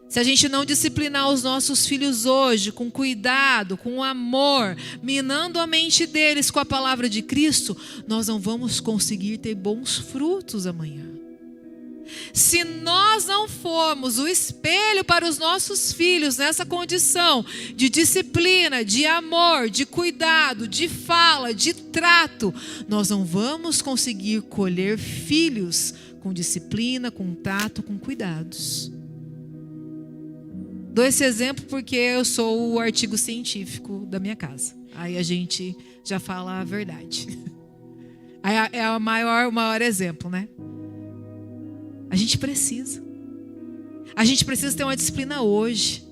Se a gente não disciplinar os nossos filhos hoje, com cuidado, com amor, minando a mente deles com a palavra de Cristo, nós não vamos conseguir ter bons frutos amanhã. Se nós não formos o espelho para os nossos filhos nessa condição de disciplina, de amor, de cuidado, de fala, de trato, nós não vamos conseguir colher filhos com disciplina, com tato, com cuidados. Dou esse exemplo porque eu sou o artigo científico da minha casa. Aí a gente já fala a verdade. Aí é o maior exemplo, né? A gente precisa ter uma disciplina hoje.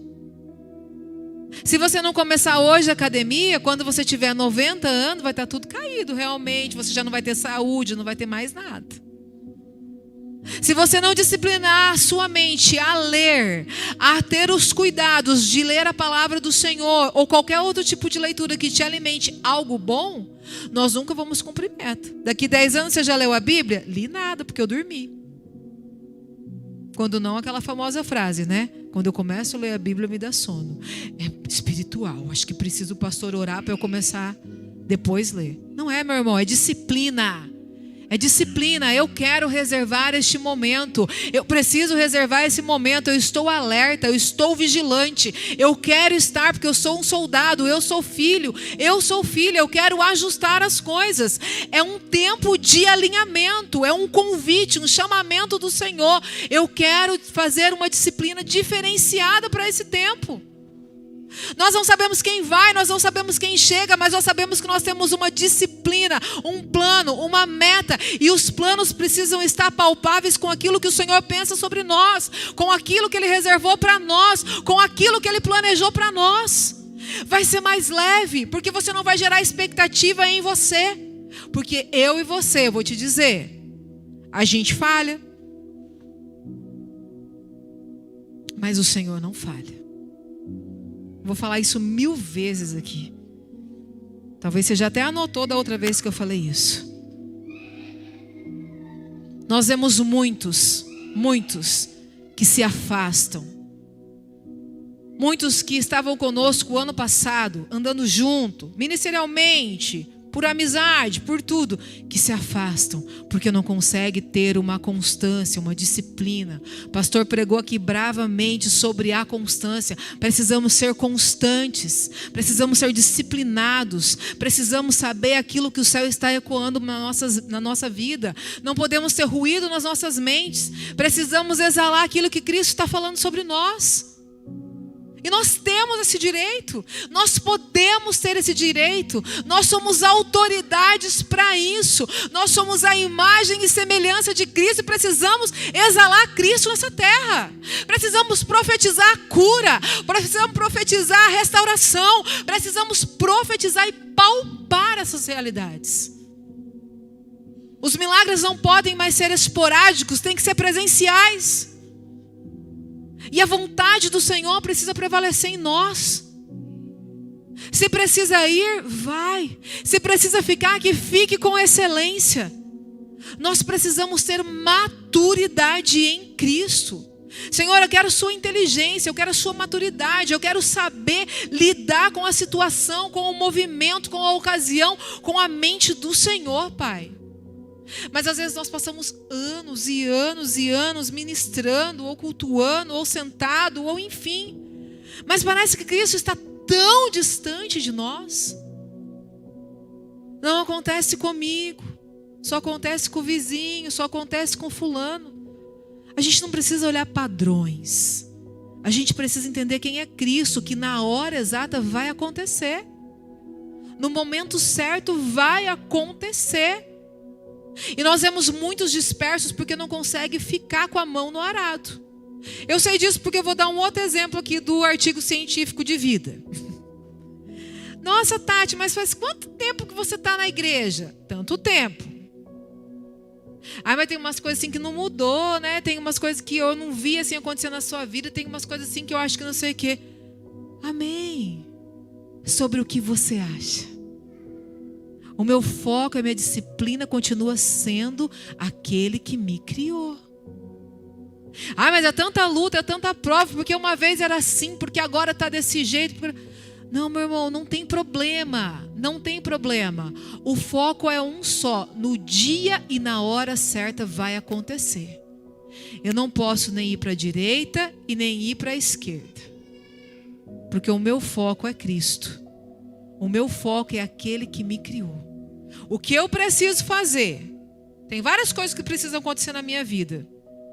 Se você não começar hoje a academia, quando você tiver 90 anos, vai estar tudo caído realmente. Você já não vai ter saúde, não vai ter mais nada. Se você não disciplinar a sua mente a ler, a ter os cuidados de ler a palavra do Senhor, ou qualquer outro tipo de leitura que te alimente algo bom, nós nunca vamos cumprir meta. Daqui 10 anos você já leu a Bíblia? Li nada, porque eu dormi. Quando não, aquela famosa frase, né? Quando eu começo a ler a Bíblia, me dá sono. É espiritual. Acho que preciso o pastor orar para eu começar depois ler. Não é, meu irmão, é disciplina. É disciplina. Eu quero reservar este momento. Eu preciso reservar esse momento. Eu estou alerta, eu estou vigilante. Eu quero estar, porque eu sou um soldado, eu sou filho. Eu sou filha, eu quero ajustar as coisas. É um tempo de alinhamento, é um convite, um chamamento do Senhor. Eu quero fazer uma disciplina diferenciada para esse tempo. Nós não sabemos quem vai, nós não sabemos quem chega, mas nós sabemos que nós temos uma disciplina, um plano, uma meta, e os planos precisam estar palpáveis com aquilo que o Senhor pensa sobre nós, com aquilo que Ele reservou para nós, com aquilo que Ele planejou para nós. Vai ser mais leve, porque você não vai gerar expectativa em você, porque eu e você, eu vou te dizer, a gente falha, mas o Senhor não falha. Vou falar isso 1000 vezes aqui. Talvez você já até anotou da outra vez que eu falei isso. Nós vemos muitos que se afastam. Muitos que estavam conosco o ano passado, andando junto, ministerialmente, por amizade, por tudo, que se afastam, porque não conseguem ter uma constância, uma disciplina. O pastor pregou aqui bravamente sobre a constância. Precisamos ser constantes, precisamos ser disciplinados, precisamos saber aquilo que o céu está ecoando na nossa vida. Não podemos ter ruído nas nossas mentes, precisamos exalar aquilo que Cristo está falando sobre nós. E nós temos esse direito, nós podemos ter esse direito, nós somos autoridades para isso, nós somos a imagem e semelhança de Cristo e precisamos exalar Cristo nessa terra, precisamos profetizar a cura, precisamos profetizar a restauração, precisamos profetizar e palpar essas realidades. Os milagres não podem mais ser esporádicos, têm que ser presenciais. E a vontade do Senhor precisa prevalecer em nós. Se precisa ir, vai. Se precisa ficar, que fique com excelência. Nós precisamos ter maturidade em Cristo. Senhor, eu quero sua inteligência, eu quero sua maturidade, eu quero saber lidar com a situação, com o movimento, com a ocasião, com a mente do Senhor, Pai. Mas às vezes nós passamos anos e anos e anos ministrando, ou cultuando, ou sentado, ou enfim. Mas parece que Cristo está tão distante de nós. Não acontece comigo, só acontece com o vizinho, só acontece com fulano. A gente não precisa olhar padrões. A gente precisa entender quem é Cristo, que na hora exata vai acontecer. No momento certo vai acontecer. E nós vemos muitos dispersos porque não conseguem ficar com a mão no arado. Eu sei disso porque eu vou dar um outro exemplo aqui do artigo científico de vida. Nossa, Tati, mas faz quanto tempo que você está na igreja? Tanto tempo. Mas tem umas coisas assim que não mudou, né? Tem umas coisas que eu não vi assim acontecer na sua vida. Tem umas coisas assim que eu acho que não sei o quê. Amém. Sobre o que você acha. O meu foco, a minha disciplina continua sendo aquele que me criou. Mas é tanta luta, é tanta prova, porque uma vez era assim, porque agora está desse jeito. Não, meu irmão, não tem problema. Não tem problema. O foco é um só. No dia e na hora certa vai acontecer. Eu não posso nem ir para a direita e nem ir para a esquerda. Porque o meu foco é Cristo. O meu foco é aquele que me criou. O que eu preciso fazer? Tem várias coisas que precisam acontecer na minha vida.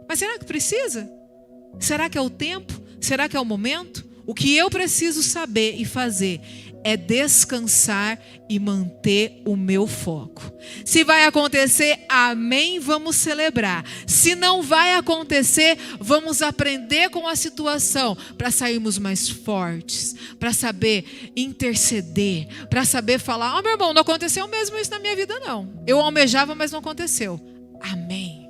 Mas será que precisa? Será que é o tempo? Será que é o momento? O que eu preciso saber e fazer é descansar e manter o meu foco. Se vai acontecer, amém, vamos celebrar. Se não vai acontecer, vamos aprender com a situação para sairmos mais fortes, para saber interceder, para saber falar, meu irmão, não aconteceu mesmo isso na minha vida não. Eu almejava, mas não aconteceu. Amém.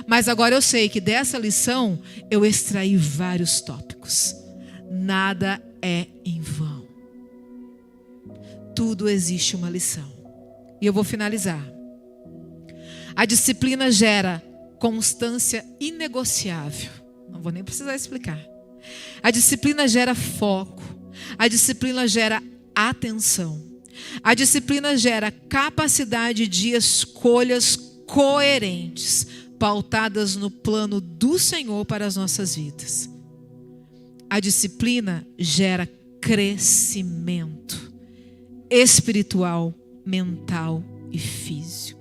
Mas agora eu sei que dessa lição eu extraí vários tópicos. Nada é em vão. Tudo existe uma lição. E eu vou finalizar. A disciplina gera constância inegociável. Não vou nem precisar explicar. A disciplina gera foco. A disciplina gera atenção. A disciplina gera capacidade de escolhas coerentes, pautadas no plano do Senhor para as nossas vidas. A disciplina gera crescimento espiritual, mental e físico.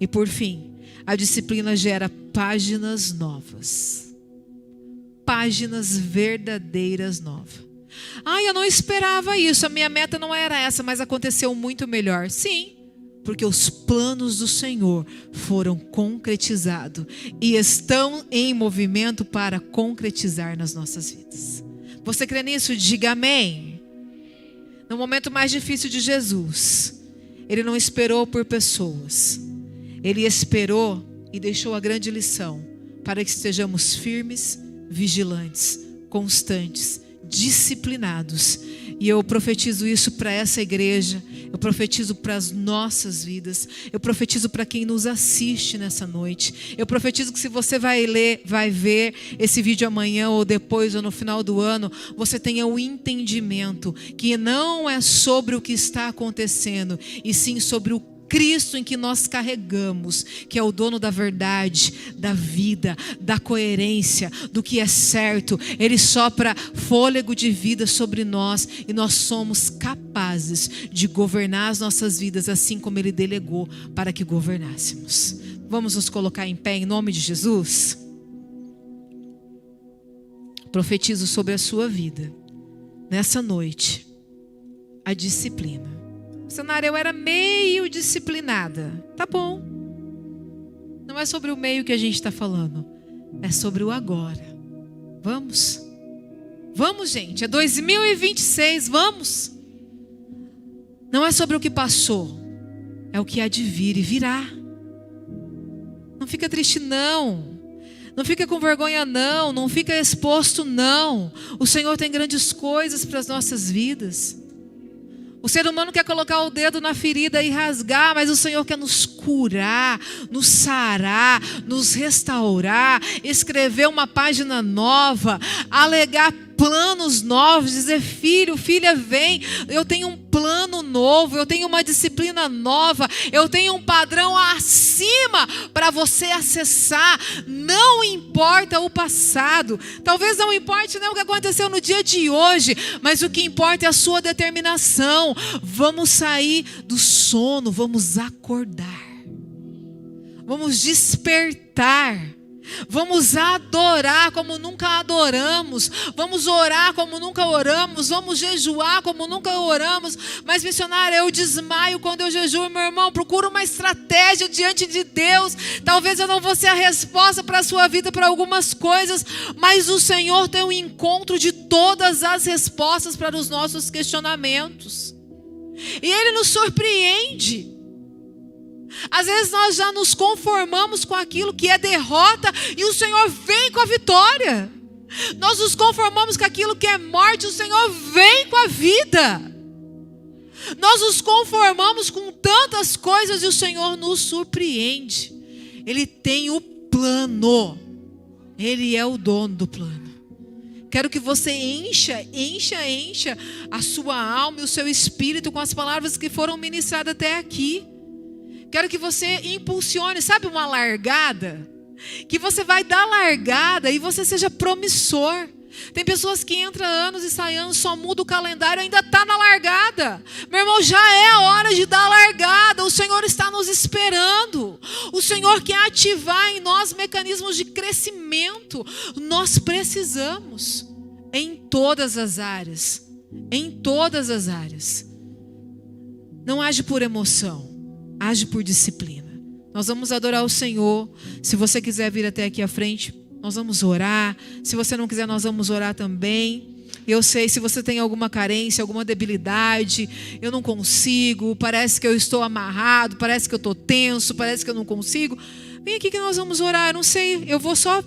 E por fim, a disciplina gera páginas novas. Páginas verdadeiras novas. Eu não esperava isso, a minha meta não era essa, mas aconteceu muito melhor. Sim, porque os planos do Senhor foram concretizados e estão em movimento para concretizar nas nossas vidas. Você crê nisso? Diga amém. No momento mais difícil de Jesus, Ele não esperou por pessoas. Ele esperou e deixou a grande lição para que estejamos firmes, vigilantes, constantes, disciplinados. E eu profetizo isso para essa igreja, eu profetizo para as nossas vidas, eu profetizo para quem nos assiste nessa noite, eu profetizo que se você vai ler, vai ver esse vídeo amanhã ou depois ou no final do ano, você tenha o entendimento que não é sobre o que está acontecendo, e sim sobre o Cristo em que nós carregamos, que é o dono da verdade, da vida, da coerência, do que é certo. Ele sopra fôlego de vida sobre nós e nós somos capazes de governar as nossas vidas assim como Ele delegou para que governássemos. Vamos nos colocar em pé em nome de Jesus? Profetizo sobre a sua vida nessa noite a disciplina. Sanara, eu era meio disciplinada. Tá bom. Não é sobre o meio que a gente está falando. É sobre o agora. Vamos? Vamos, gente. É 2026. Vamos. Não é sobre o que passou. É o que há de vir e virá. Não fica triste, não. Não fica com vergonha, não. Não fica exposto, não. O Senhor tem grandes coisas para as nossas vidas. O ser humano quer colocar o dedo na ferida e rasgar, mas o Senhor quer nos curar, nos sarar, nos restaurar, escrever uma página nova, alegar planos novos, dizer, filho, filha, vem, eu tenho um plano novo, eu tenho uma disciplina nova, eu tenho um padrão acima para você acessar. Não importa o passado, talvez não importe nem o que aconteceu no dia de hoje, mas o que importa é a sua determinação. Vamos sair do sono, vamos acordar, vamos despertar. Vamos adorar como nunca adoramos. Vamos orar como nunca oramos. Vamos jejuar como nunca oramos. Mas, missionária, eu desmaio quando eu jejuo. Meu irmão, procura uma estratégia diante de Deus. Talvez eu não vou ser a resposta para a sua vida para algumas coisas, mas o Senhor tem um encontro de todas as respostas para os nossos questionamentos. E Ele nos surpreende. Às vezes nós já nos conformamos com aquilo que é derrota e o Senhor vem com a vitória. Nós nos conformamos com aquilo que é morte e o Senhor vem com a vida. Nós nos conformamos com tantas coisas e o Senhor nos surpreende. Ele tem o plano. Ele é o dono do plano. Quero que você encha a sua alma e o seu espírito com as palavras que foram ministradas até aqui. Quero que você impulsione, sabe, uma largada? Que você vai dar largada e você seja promissor. Tem pessoas que entram anos e saem anos, só muda o calendário e ainda está na largada. Meu irmão, já é a hora de dar largada. O Senhor está nos esperando. O Senhor quer ativar em nós mecanismos de crescimento. Nós precisamos em todas as áreas. Em todas as áreas. Não age por emoção. Age por disciplina. Nós vamos adorar o Senhor. Se você quiser vir até aqui à frente, nós vamos orar. Se você não quiser, nós vamos orar também. Eu sei, se você tem alguma carência, alguma debilidade, eu não consigo, parece que eu estou amarrado, parece que eu estou tenso, parece que eu não consigo. Vem aqui que nós vamos orar. Eu não sei, eu vou só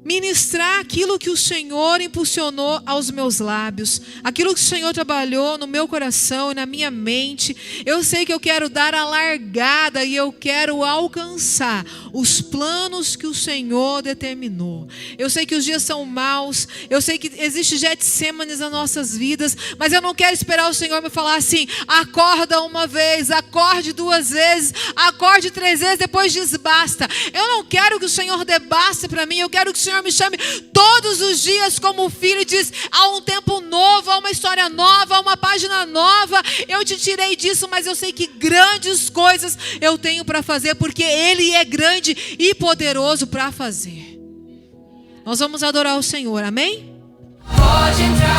ministrar aquilo que o Senhor impulsionou aos meus lábios, aquilo que o Senhor trabalhou no meu coração e na minha mente. Eu sei que eu quero dar a largada e eu quero alcançar os planos que o Senhor determinou. Eu sei que os dias são maus, eu sei que existe Getsêmanes nas nossas vidas, mas eu não quero esperar o Senhor me falar assim: acorda uma vez, acorde 2 vezes, acorde 3 vezes, depois diz basta. Eu não quero que o Senhor dê basta para mim, eu quero que o Senhor me chame todos os dias como filho e diz: há um tempo novo, há uma história nova, há uma página nova. Eu te tirei disso, mas eu sei que grandes coisas eu tenho para fazer, porque Ele é grande e poderoso para fazer. Nós vamos adorar o Senhor, amém? Pode entrar.